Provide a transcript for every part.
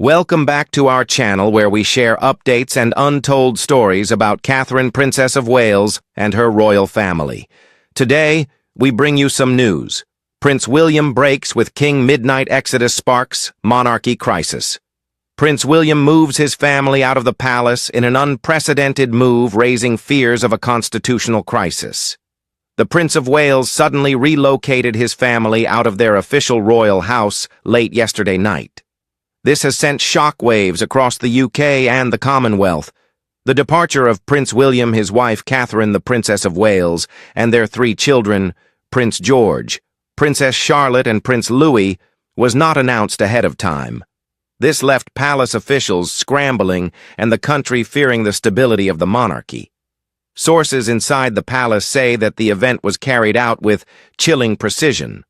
Welcome back to our channel where we share updates and untold stories about Catherine, Princess of Wales, and her royal family. Today, we bring you some news. Prince William breaks with King Midnight Exodus sparks monarchy crisis. Prince William moves his family out of the palace in an unprecedented move, raising fears of a constitutional crisis. The Prince of Wales suddenly relocated his family out of their official royal house late yesterday night. This has sent shockwaves across the UK and the Commonwealth. The departure of Prince William, his wife Catherine, the Princess of Wales, and their three children, Prince George, Princess Charlotte, and Prince Louis, was not announced ahead of time. This left palace officials scrambling and the country fearing the stability of the monarchy. Sources inside the palace say that the event was carried out with chilling precision.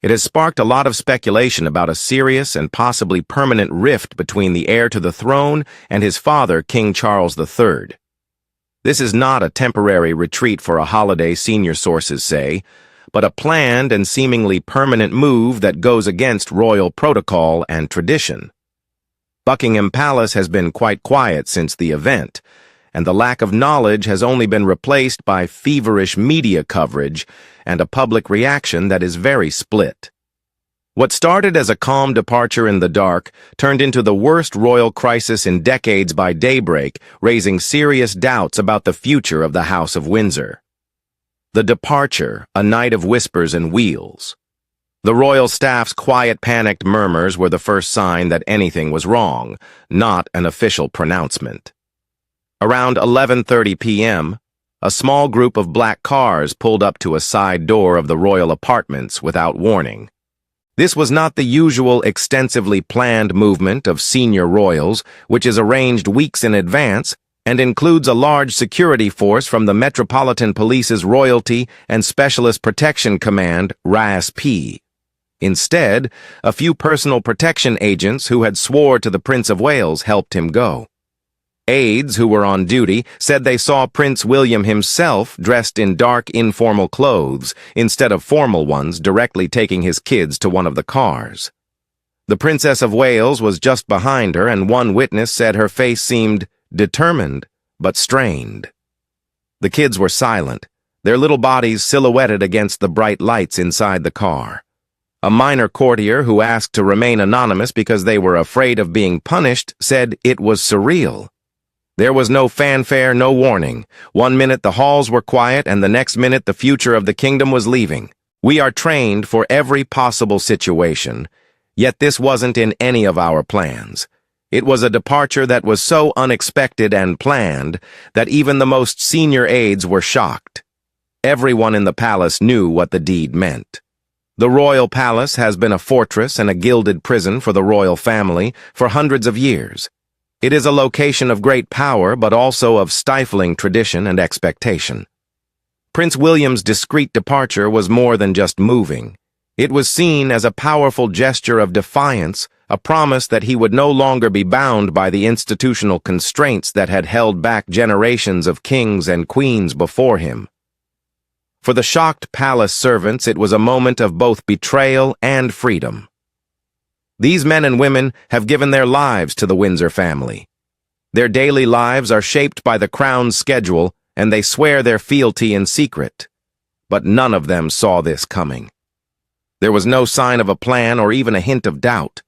It has sparked a lot of speculation about a serious and possibly permanent rift between the heir to the throne and his father, King Charles III. This is not a temporary retreat for a holiday, senior sources say, but a planned and seemingly permanent move that goes against royal protocol and tradition. Buckingham Palace has been quite quiet since the event, and the lack of knowledge has only been replaced by feverish media coverage and a public reaction that is very split. What started as a calm departure in the dark turned into the worst royal crisis in decades by daybreak, raising serious doubts about the future of the House of Windsor. The departure, a night of whispers and wheels. The royal staff's quiet, panicked murmurs were the first sign that anything was wrong, not an official pronouncement. Around 11:30 p.m., a small group of black cars pulled up to a side door of the royal apartments without warning. This was not the usual extensively planned movement of senior royals, which is arranged weeks in advance and includes a large security force from the Metropolitan Police's Royalty and Specialist Protection Command, RASP. Instead, a few personal protection agents who had swore to the Prince of Wales helped him go. Aides who were on duty said they saw Prince William himself dressed in dark, informal clothes instead of formal ones, directly taking his kids to one of the cars. The Princess of Wales was just behind her, and one witness said her face seemed determined but strained. The kids were silent, their little bodies silhouetted against the bright lights inside the car. A minor courtier who asked to remain anonymous because they were afraid of being punished said it was surreal. There was no fanfare, no warning. 1 minute the halls were quiet, and the next minute the future of the kingdom was leaving. We are trained for every possible situation, yet this wasn't in any of our plans. It was a departure that was so unexpected and planned that even the most senior aides were shocked. Everyone in the palace knew what the deed meant. The royal palace has been a fortress and a gilded prison for the royal family for hundreds of years. It is a location of great power, but also of stifling tradition and expectation. Prince William's discreet departure was more than just moving. It was seen as a powerful gesture of defiance, a promise that he would no longer be bound by the institutional constraints that had held back generations of kings and queens before him. For the shocked palace servants, it was a moment of both betrayal and freedom. These men and women have given their lives to the Windsor family. Their daily lives are shaped by the crown's schedule, and they swear their fealty in secret. But none of them saw this coming. There was no sign of a plan or even a hint of doubt.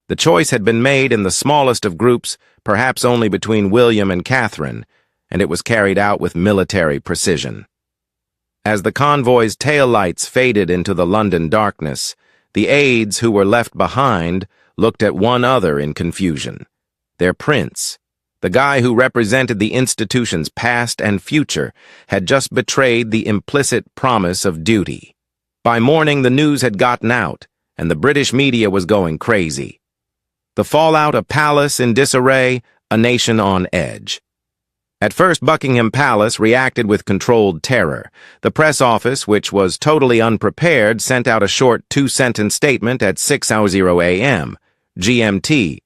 The choice had been made in the smallest of groups, perhaps only between William and Catherine, and it was carried out with military precision. As the convoy's taillights faded into the London darkness, the aides who were left behind looked at one another in confusion. Their prince, the guy who represented the institution's past and future, had just betrayed the implicit promise of duty. By morning, the news had gotten out, and the British media was going crazy. The fallout: a palace in disarray, a nation on edge. At first, Buckingham Palace reacted with controlled terror. The press office, which was totally unprepared, sent out a short two-sentence statement at 6:00 a.m. GMT.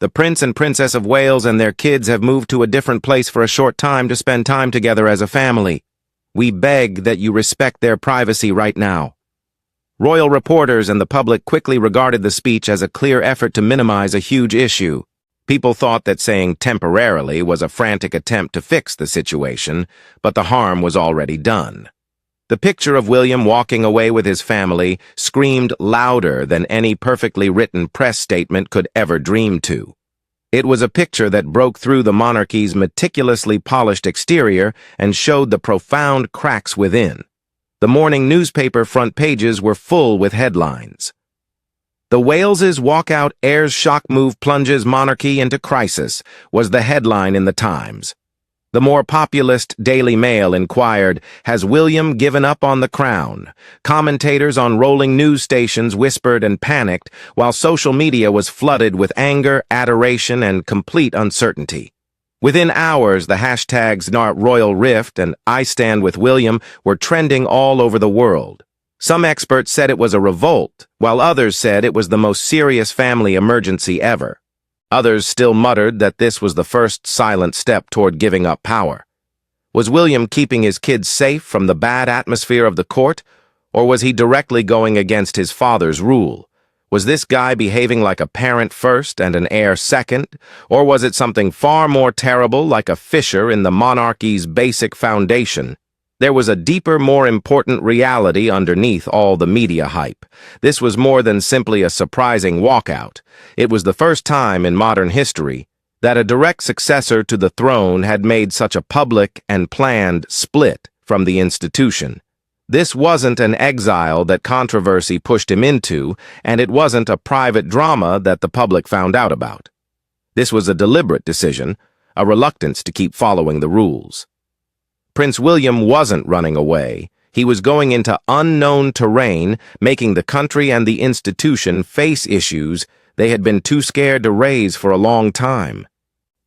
The Prince and Princess of Wales and their kids have moved to a different place for a short time to spend time together as a family. We beg that you respect their privacy right now. Royal reporters and the public quickly regarded the speech as a clear effort to minimize a huge issue. People thought that saying temporarily was a frantic attempt to fix the situation, but the harm was already done. The picture of William walking away with his family screamed louder than any perfectly written press statement could ever dream to. It was a picture that broke through the monarchy's meticulously polished exterior and showed the profound cracks within. The morning newspaper front pages were full with headlines. "The Wales's walkout heir's shock move plunges monarchy into crisis," was the headline in the Times. The more populist Daily Mail inquired, "Has William given up on the crown?" Commentators on rolling news stations whispered and panicked, while social media was flooded with anger, adoration, and complete uncertainty. Within hours, the hashtags #Royal Rift and "I Stand with William" were trending all over the world. Some experts said it was a revolt, while others said it was the most serious family emergency ever. Others still muttered that this was the first silent step toward giving up power. Was William keeping his kids safe from the bad atmosphere of the court, or was he directly going against his father's rule? Was this guy behaving like a parent first and an heir second, or was it something far more terrible like a fissure in the monarchy's basic foundation? There was a deeper, more important reality underneath all the media hype. This was more than simply a surprising walkout. It was the first time in modern history that a direct successor to the throne had made such a public and planned split from the institution. This wasn't an exile that controversy pushed him into, and it wasn't a private drama that the public found out about. This was a deliberate decision, a reluctance to keep following the rules. Prince William wasn't running away. He was going into unknown terrain, making the country and the institution face issues they had been too scared to raise for a long time.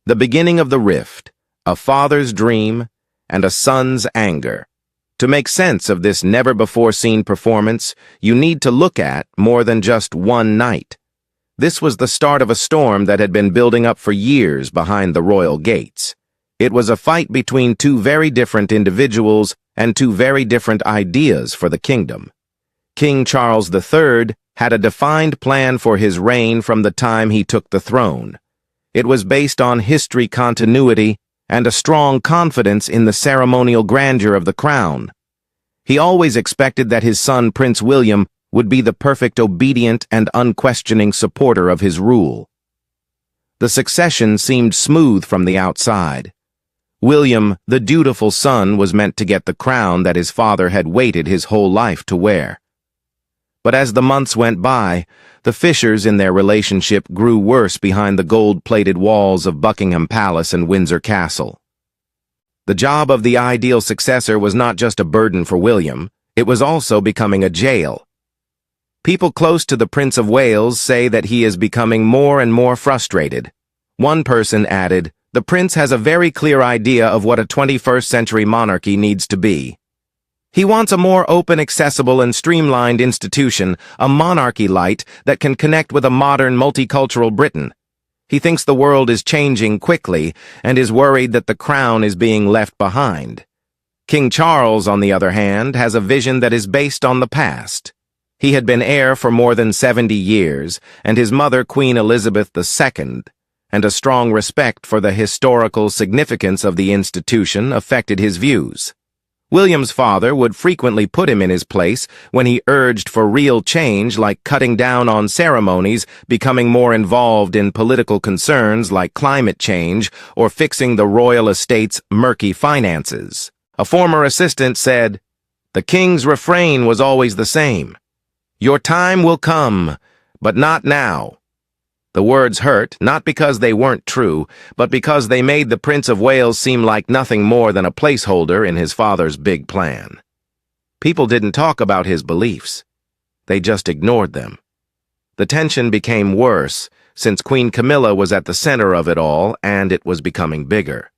The beginning of the rift, a father's dream, and a son's anger. To make sense of this never-before-seen performance, you need to look at more than just one night. This was the start of a storm that had been building up for years behind the royal gates. It was a fight between two very different individuals and two very different ideas for the kingdom. King Charles III had a defined plan for his reign from the time he took the throne. It was based on history continuity and a strong confidence in the ceremonial grandeur of the crown. He always expected that his son Prince William would be the perfect obedient and unquestioning supporter of his rule. The succession seemed smooth from the outside. William, the dutiful son, was meant to get the crown that his father had waited his whole life to wear. But as the months went by, the fissures in their relationship grew worse behind the gold-plated walls of Buckingham Palace and Windsor Castle. The job of the ideal successor was not just a burden for William, it was also becoming a jail. People close to the Prince of Wales say that he is becoming more and more frustrated. One person added, "The prince has a very clear idea of what a 21st century monarchy needs to be. He wants a more open, accessible, and streamlined institution, a monarchy light that can connect with a modern, multicultural Britain. He thinks the world is changing quickly and is worried that the crown is being left behind." King Charles, on the other hand, has a vision that is based on the past. He had been heir for more than 70 years, and his mother, Queen Elizabeth II, and a strong respect for the historical significance of the institution affected his views. William's father would frequently put him in his place when he urged for real change, like cutting down on ceremonies, becoming more involved in political concerns like climate change, or fixing the royal estate's murky finances. A former assistant said, "The king's refrain was always the same. Your time will come, but not now." The words hurt, not because they weren't true, but because they made the Prince of Wales seem like nothing more than a placeholder in his father's big plan. People didn't talk about his beliefs. They just ignored them. The tension became worse, since Queen Camilla was at the center of it all, and it was becoming bigger.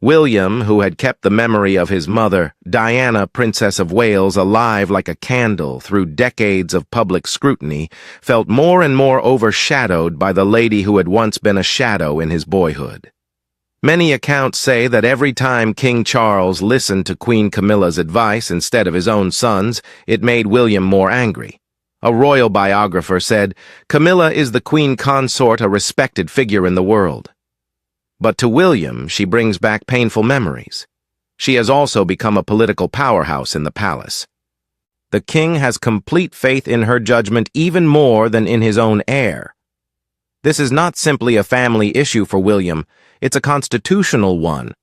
William, who had kept the memory of his mother, Diana, Princess of Wales, alive like a candle through decades of public scrutiny, felt more and more overshadowed by the lady who had once been a shadow in his boyhood. Many accounts say that every time King Charles listened to Queen Camilla's advice instead of his own son's, it made William more angry. A royal biographer said, "Camilla is the queen consort, a respected figure in the world." But to William, she brings back painful memories. She has also become a political powerhouse in the palace. The king has complete faith in her judgment even more than in his own heir. This is not simply a family issue for William, it's a constitutional one.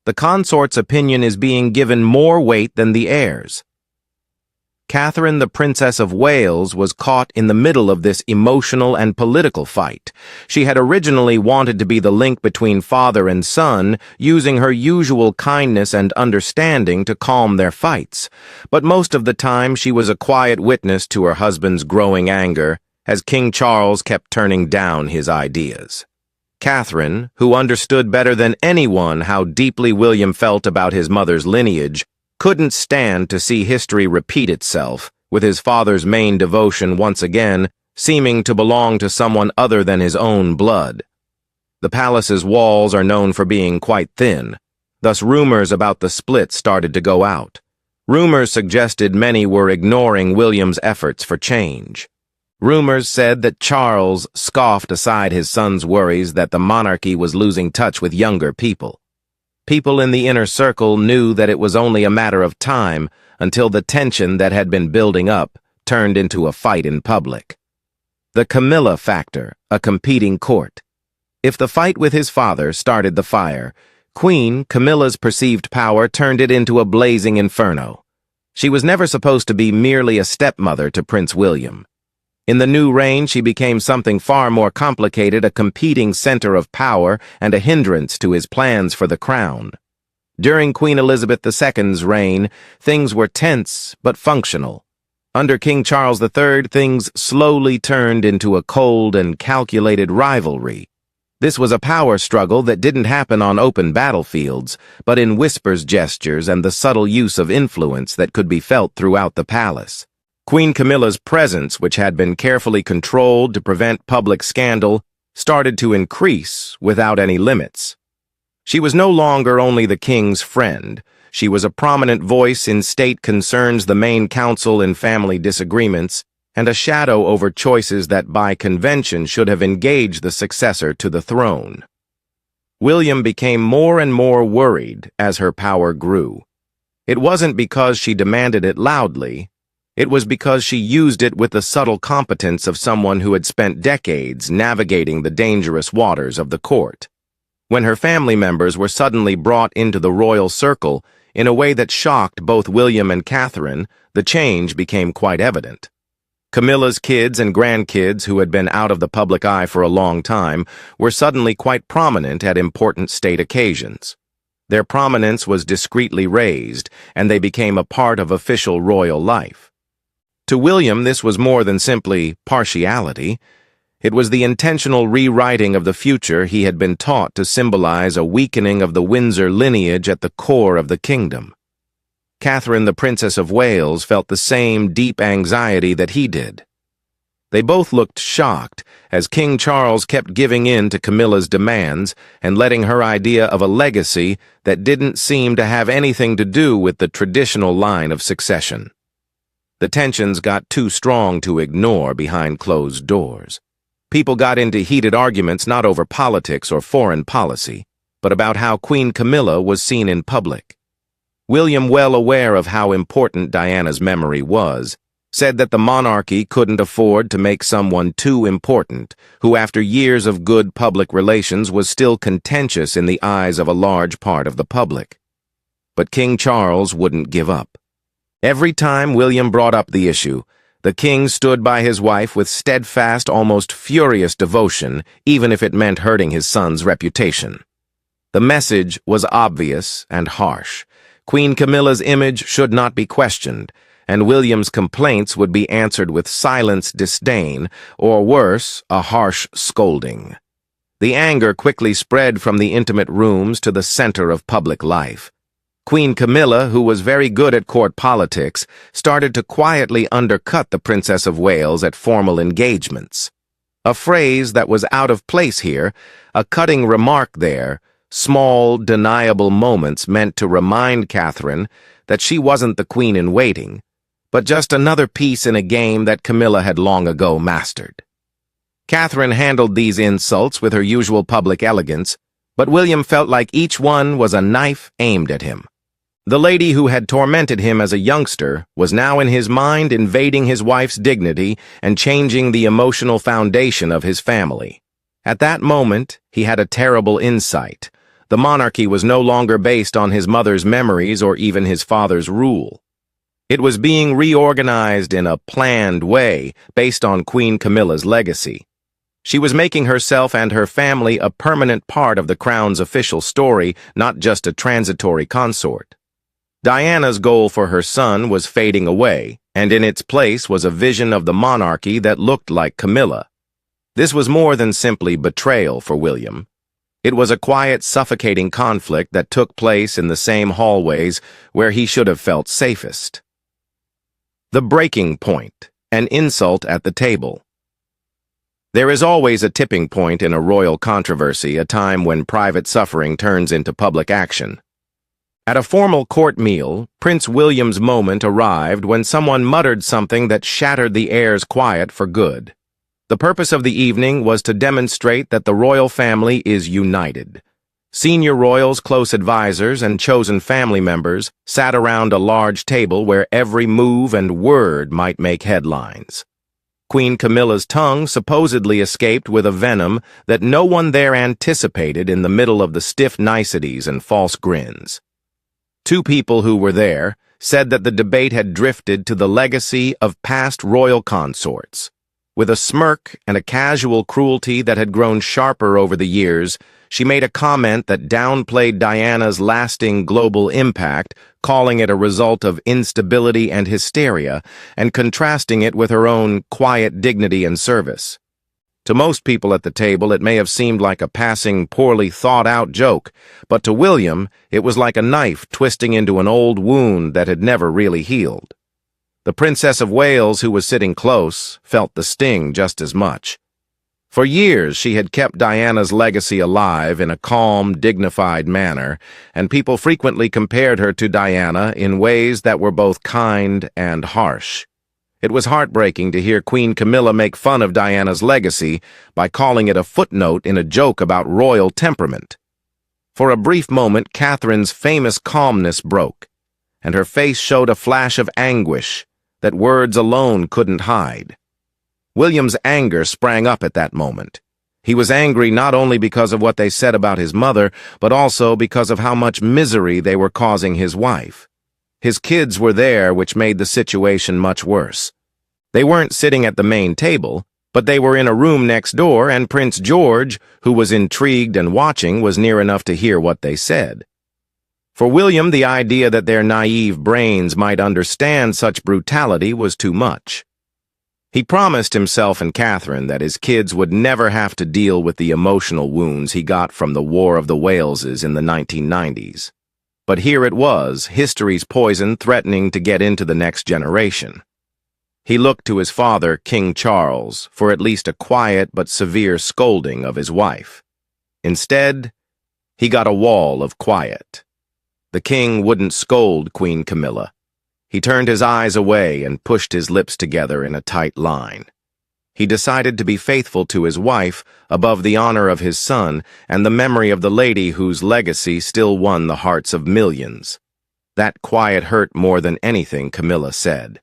The consort's opinion is being given more weight than the heir's. Catherine, the Princess of Wales, was caught in the middle of this emotional and political fight. She had originally wanted to be the link between father and son, using her usual kindness and understanding to calm their fights. But most of the time she was a quiet witness to her husband's growing anger, as King Charles kept turning down his ideas. Catherine, who understood better than anyone how deeply William felt about his mother's lineage, couldn't stand to see history repeat itself, with his father's main devotion once again seeming to belong to someone other than his own blood. The palace's walls are known for being quite thin, thus rumors about the split started to go out. Rumors suggested many were ignoring William's efforts for change. Rumors said that Charles scoffed aside his son's worries that the monarchy was losing touch with younger people. People in the inner circle knew that it was only a matter of time until the tension that had been building up turned into a fight in public. The Camilla factor, a competing court. If the fight with his father started the fire, Queen Camilla's perceived power turned it into a blazing inferno. She was never supposed to be merely a stepmother to Prince William. In the new reign, she became something far more complicated, a competing center of power and a hindrance to his plans for the crown. During Queen Elizabeth II's reign, things were tense but functional. Under King Charles III, things slowly turned into a cold and calculated rivalry. This was a power struggle that didn't happen on open battlefields, but in whispers, gestures, and the subtle use of influence that could be felt throughout the palace. Queen Camilla's presence, which had been carefully controlled to prevent public scandal, started to increase without any limits. She was no longer only the king's friend. She was a prominent voice in state concerns, the main counsel in family disagreements, and a shadow over choices that by convention should have engaged the successor to the throne. William became more and more worried as her power grew. It wasn't because she demanded it loudly. It was because she used it with the subtle competence of someone who had spent decades navigating the dangerous waters of the court. When her family members were suddenly brought into the royal circle in a way that shocked both William and Catherine, the change became quite evident. Camilla's kids and grandkids, who had been out of the public eye for a long time, were suddenly quite prominent at important state occasions. Their prominence was discreetly raised, and they became a part of official royal life. To William, this was more than simply partiality. It was the intentional rewriting of the future he had been taught to symbolize a weakening of the Windsor lineage at the core of the kingdom. Catherine, the Princess of Wales, felt the same deep anxiety that he did. They both looked shocked as King Charles kept giving in to Camilla's demands and letting her idea of a legacy that didn't seem to have anything to do with the traditional line of succession. The tensions got too strong to ignore behind closed doors. People got into heated arguments not over politics or foreign policy, but about how Queen Camilla was seen in public. William, well aware of how important Diana's memory was, said that the monarchy couldn't afford to make someone too important, who after years of good public relations was still contentious in the eyes of a large part of the public. But King Charles wouldn't give up. Every time William brought up the issue, the king stood by his wife with steadfast, almost furious devotion, even if it meant hurting his son's reputation. The message was obvious and harsh. Queen Camilla's image should not be questioned, and William's complaints would be answered with silenced disdain, or worse, a harsh scolding. The anger quickly spread from the intimate rooms to the center of public life. Queen Camilla, who was very good at court politics, started to quietly undercut the Princess of Wales at formal engagements. A phrase that was out of place here, a cutting remark there, small, deniable moments meant to remind Catherine that she wasn't the queen in waiting, but just another piece in a game that Camilla had long ago mastered. Catherine handled these insults with her usual public elegance, but William felt like each one was a knife aimed at him. The lady who had tormented him as a youngster was now in his mind invading his wife's dignity and changing the emotional foundation of his family. At that moment, he had a terrible insight. The monarchy was no longer based on his mother's memories or even his father's rule. It was being reorganized in a planned way based on Queen Camilla's legacy. She was making herself and her family a permanent part of the crown's official story, not just a transitory consort. Diana's goal for her son was fading away, and in its place was a vision of the monarchy that looked like Camilla. This was more than simply betrayal for William. It was a quiet, suffocating conflict that took place in the same hallways where he should have felt safest. The breaking point, an insult at the table. There is always a tipping point in a royal controversy, a time when private suffering turns into public action. At a formal court meal, Prince William's moment arrived when someone muttered something that shattered the air's quiet for good. The purpose of the evening was to demonstrate that the royal family is united. Senior royals, close advisors, and chosen family members sat around a large table where every move and word might make headlines. Queen Camilla's tongue supposedly escaped with a venom that no one there anticipated in the middle of the stiff niceties and false grins. Two people who were there said that the debate had drifted to the legacy of past royal consorts. With a smirk and a casual cruelty that had grown sharper over the years, she made a comment that downplayed Diana's lasting global impact, calling it a result of instability and hysteria, and contrasting it with her own quiet dignity and service. To most people at the table, it may have seemed like a passing, poorly thought-out joke, but to William, it was like a knife twisting into an old wound that had never really healed. The Princess of Wales, who was sitting close, felt the sting just as much. For years, she had kept Diana's legacy alive in a calm, dignified manner, and people frequently compared her to Diana in ways that were both kind and harsh. It was heartbreaking to hear Queen Camilla make fun of Diana's legacy by calling it a footnote in a joke about royal temperament. For a brief moment, Catherine's famous calmness broke, and her face showed a flash of anguish that words alone couldn't hide. William's anger sprang up at that moment. He was angry not only because of what they said about his mother, but also because of how much misery they were causing his wife. His kids were there, which made the situation much worse. They weren't sitting at the main table, but they were in a room next door, and Prince George, who was intrigued and watching, was near enough to hear what they said. For William, the idea that their naive brains might understand such brutality was too much. He promised himself and Catherine that his kids would never have to deal with the emotional wounds he got from the War of the Waleses in the 1990s. But here it was, history's poison threatening to get into the next generation. He looked to his father, King Charles, for at least a quiet but severe scolding of his wife. Instead, he got a wall of quiet. The king wouldn't scold Queen Camilla. He turned his eyes away and pushed his lips together in a tight line. He decided to be faithful to his wife above the honor of his son and the memory of the lady whose legacy still won the hearts of millions. That quiet hurt more than anything Camilla said.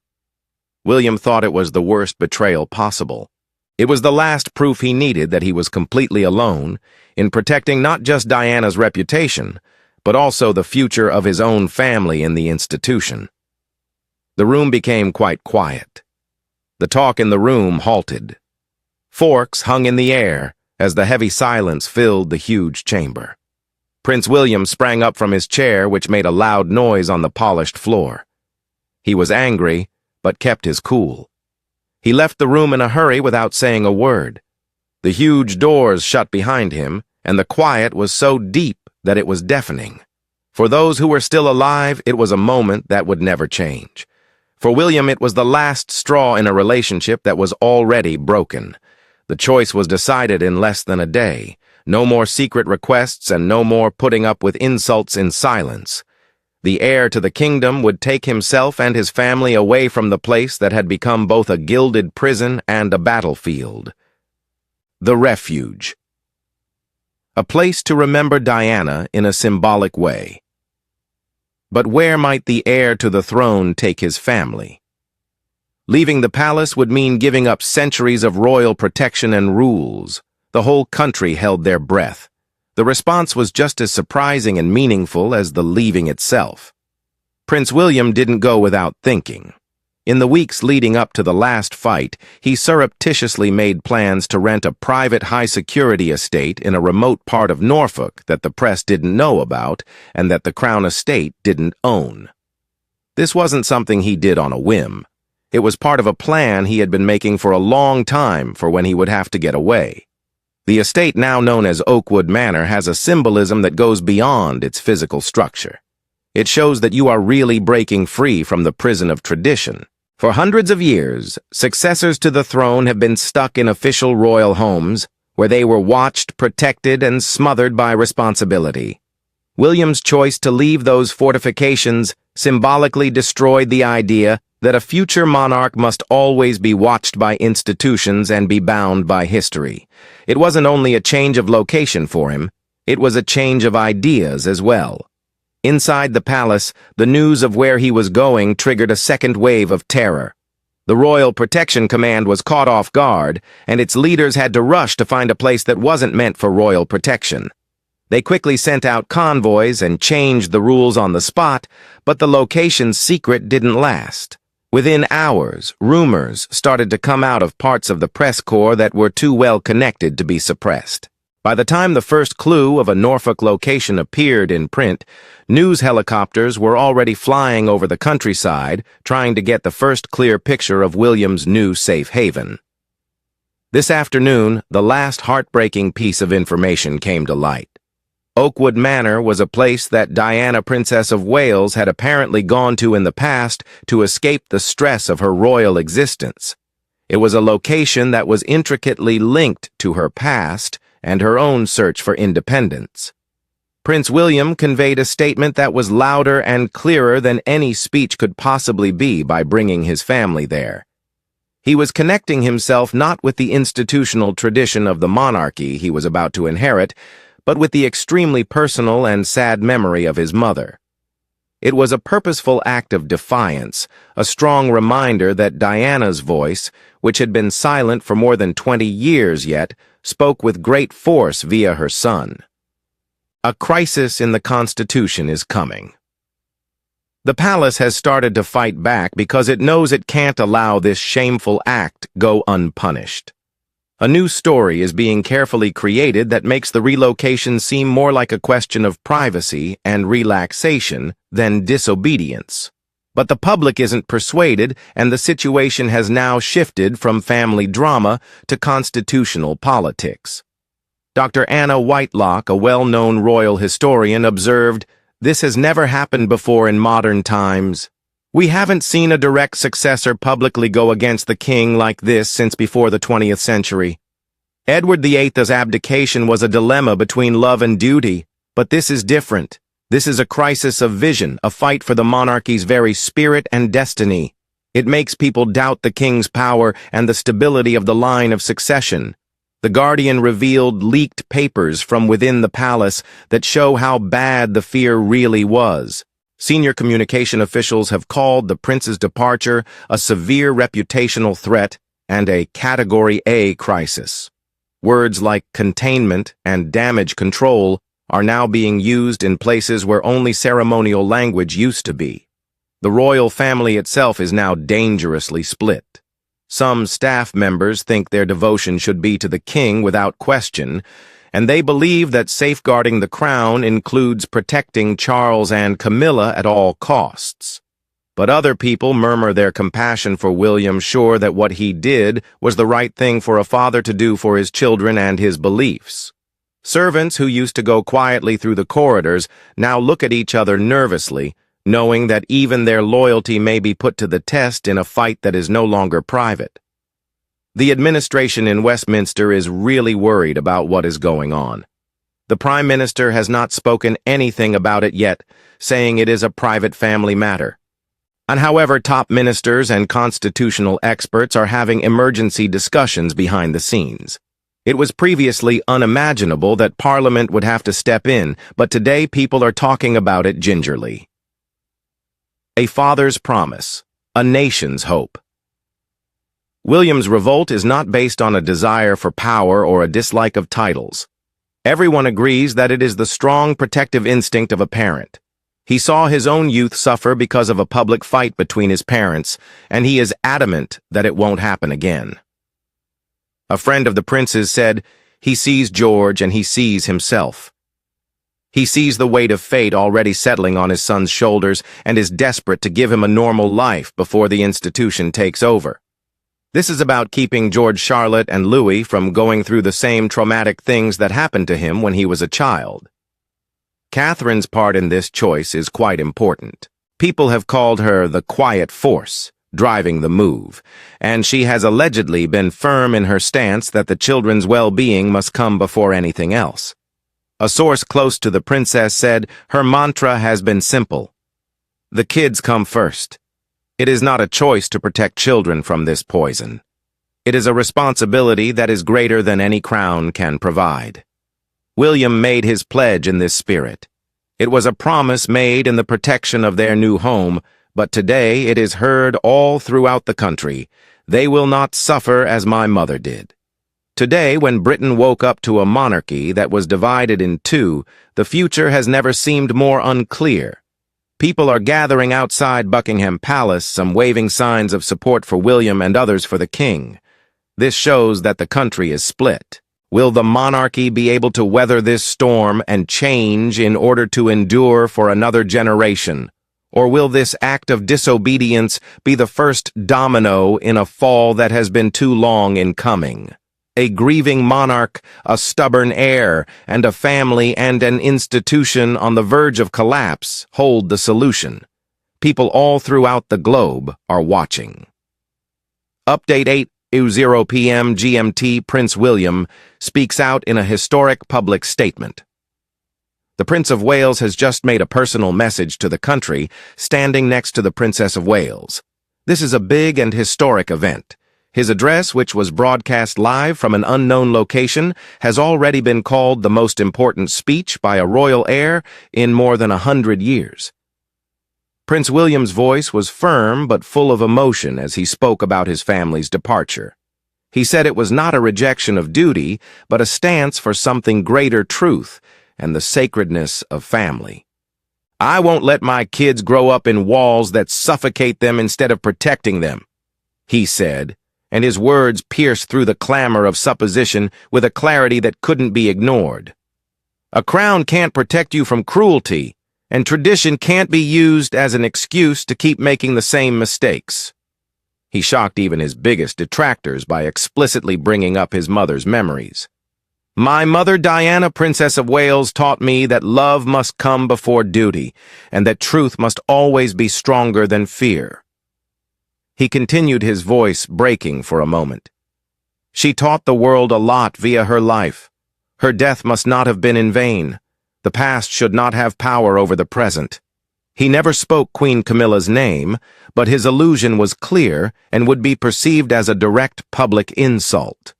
William thought it was the worst betrayal possible. It was the last proof he needed that he was completely alone in protecting not just Diana's reputation, but also the future of his own family in the institution. The room became quite quiet. The talk in the room halted. Forks hung in the air as the heavy silence filled the huge chamber. Prince William sprang up from his chair, which made a loud noise on the polished floor. He was angry, but kept his cool. He left the room in a hurry without saying a word. The huge doors shut behind him, and the quiet was so deep that it was deafening. For those who were still alive, it was a moment that would never change. For William, it was the last straw in a relationship that was already broken. The choice was decided in less than a day. No more secret requests and no more putting up with insults in silence. The heir to the kingdom would take himself and his family away from the place that had become both a gilded prison and a battlefield. The Refuge. A place to remember Diana in a symbolic way. But where might the heir to the throne take his family? Leaving the palace would mean giving up centuries of royal protection and rules. The whole country held their breath. The response was just as surprising and meaningful as the leaving itself. Prince William didn't go without thinking. In the weeks leading up to the last fight, he surreptitiously made plans to rent a private high-security estate in a remote part of Norfolk that the press didn't know about and that the Crown Estate didn't own. This wasn't something he did on a whim. It was part of a plan he had been making for a long time for when he would have to get away. The estate now known as Oakwood Manor has a symbolism that goes beyond its physical structure. It shows that you are really breaking free from the prison of tradition. For hundreds of years, successors to the throne have been stuck in official royal homes, where they were watched, protected, and smothered by responsibility. William's choice to leave those fortifications symbolically destroyed the idea that a future monarch must always be watched by institutions and be bound by history. It wasn't only a change of location for him, it was a change of ideas as well. Inside the palace, the news of where he was going triggered a second wave of terror. The Royal Protection Command was caught off guard, and its leaders had to rush to find a place that wasn't meant for royal protection. They quickly sent out convoys and changed the rules on the spot, but the location's secret didn't last. Within hours, rumors started to come out of parts of the press corps that were too well connected to be suppressed. By the time the first clue of a Norfolk location appeared in print, news helicopters were already flying over the countryside, trying to get the first clear picture of William's new safe haven. This afternoon, the last heartbreaking piece of information came to light. Oakwood Manor was a place that Diana, Princess of Wales, had apparently gone to in the past to escape the stress of her royal existence. It was a location that was intricately linked to her past and her own search for independence. Prince William conveyed a statement that was louder and clearer than any speech could possibly be by bringing his family there. He was connecting himself not with the institutional tradition of the monarchy he was about to inherit, but with the extremely personal and sad memory of his mother. It was a purposeful act of defiance, a strong reminder that Diana's voice, which had been silent for more than 20 years yet, spoke with great force via her son. A crisis in the Constitution is coming. The palace has started to fight back because it knows it can't allow this shameful act go unpunished. A new story is being carefully created that makes the relocation seem more like a question of privacy and relaxation than disobedience. But the public isn't persuaded, and the situation has now shifted from family drama to constitutional politics. Dr. Anna Whitelock, a well-known royal historian, observed, "This has never happened before in modern times. We haven't seen a direct successor publicly go against the king like this since before the 20th century. Edward VIII's abdication was a dilemma between love and duty, but this is different. This is a crisis of vision, a fight for the monarchy's very spirit and destiny. It makes people doubt the king's power and the stability of the line of succession." The Guardian revealed leaked papers from within the palace that show how bad the fear really was. Senior communication officials have called the prince's departure a severe reputational threat and a Category A crisis. Words like containment and damage control are now being used in places where only ceremonial language used to be. The royal family itself is now dangerously split. Some staff members think their devotion should be to the king without question, and they believe that safeguarding the crown includes protecting Charles and Camilla at all costs. But other people murmur their compassion for William, sure that what he did was the right thing for a father to do for his children and his beliefs. Servants who used to go quietly through the corridors now look at each other nervously, knowing that even their loyalty may be put to the test in a fight that is no longer private. The administration in Westminster is really worried about what is going on. The Prime Minister has not spoken anything about it yet, saying it is a private family matter. And however, top ministers and constitutional experts are having emergency discussions behind the scenes. It was previously unimaginable that Parliament would have to step in, but today people are talking about it gingerly. A father's promise, a nation's hope. William's revolt is not based on a desire for power or a dislike of titles. Everyone agrees that it is the strong protective instinct of a parent. He saw his own youth suffer because of a public fight between his parents, and he is adamant that it won't happen again. A friend of the prince's said, he sees George and he sees himself. He sees the weight of fate already settling on his son's shoulders and is desperate to give him a normal life before the institution takes over. This is about keeping George, Charlotte, and Louis from going through the same traumatic things that happened to him when he was a child. Catherine's part in this choice is quite important. People have called her the quiet force, driving the move, and she has allegedly been firm in her stance that the children's well-being must come before anything else. A source close to the princess said her mantra has been simple. The kids come first. It is not a choice to protect children from this poison. It is a responsibility that is greater than any crown can provide. William made his pledge in this spirit. It was a promise made in the protection of their new home, but today it is heard all throughout the country. They will not suffer as my mother did. Today, when Britain woke up to a monarchy that was divided in two, the future has never seemed more unclear. People are gathering outside Buckingham Palace, some waving signs of support for William and others for the king. This shows that the country is split. Will the monarchy be able to weather this storm and change in order to endure for another generation? Or will this act of disobedience be the first domino in a fall that has been too long in coming? A grieving monarch, a stubborn heir, and a family and an institution on the verge of collapse hold the solution. People all throughout the globe are watching. Update 8:00 p.m. GMT. Prince William speaks out in a historic public statement. The Prince of Wales has just made a personal message to the country, standing next to the Princess of Wales. This is a big and historic event. His address, which was broadcast live from an unknown location, has already been called the most important speech by a royal heir in more than 100 years. Prince William's voice was firm but full of emotion as he spoke about his family's departure. He said it was not a rejection of duty, but a stance for something greater truth and the sacredness of family. I won't let my kids grow up in walls that suffocate them instead of protecting them, he said, and his words pierced through the clamor of supposition with a clarity that couldn't be ignored. A crown can't protect you from cruelty, and tradition can't be used as an excuse to keep making the same mistakes. He shocked even his biggest detractors by explicitly bringing up his mother's memories. My mother Diana, Princess of Wales, taught me that love must come before duty, and that truth must always be stronger than fear. He continued, his voice breaking for a moment. She taught the world a lot via her life. Her death must not have been in vain. The past should not have power over the present. He never spoke Queen Camilla's name, but his allusion was clear and would be perceived as a direct public insult.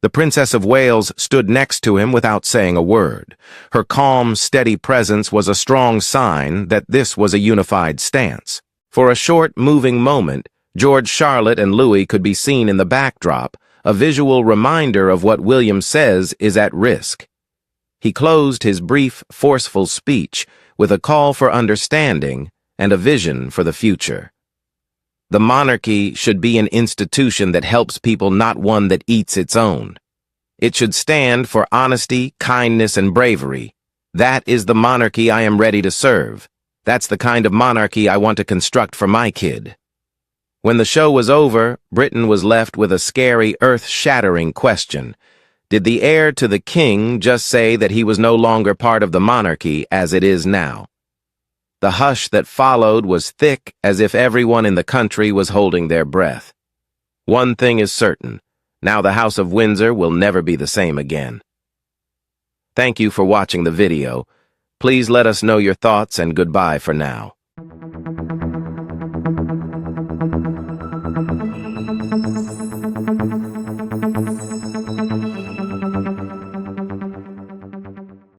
The Princess of Wales stood next to him without saying a word. Her calm, steady presence was a strong sign that this was a unified stance. For a short, moving moment, George, Charlotte, and Louis could be seen in the backdrop, a visual reminder of what William says is at risk. He closed his brief, forceful speech with a call for understanding and a vision for the future. The monarchy should be an institution that helps people, not one that eats its own. It should stand for honesty, kindness, and bravery. That is the monarchy I am ready to serve. That's the kind of monarchy I want to construct for my kid. When the show was over, Britain was left with a scary, earth-shattering question. Did the heir to the king just say that he was no longer part of the monarchy as it is now? The hush that followed was thick, as if everyone in the country was holding their breath. One thing is certain. Now the House of Windsor will never be the same again. Thank you for watching the video. Please let us know your thoughts and goodbye for now.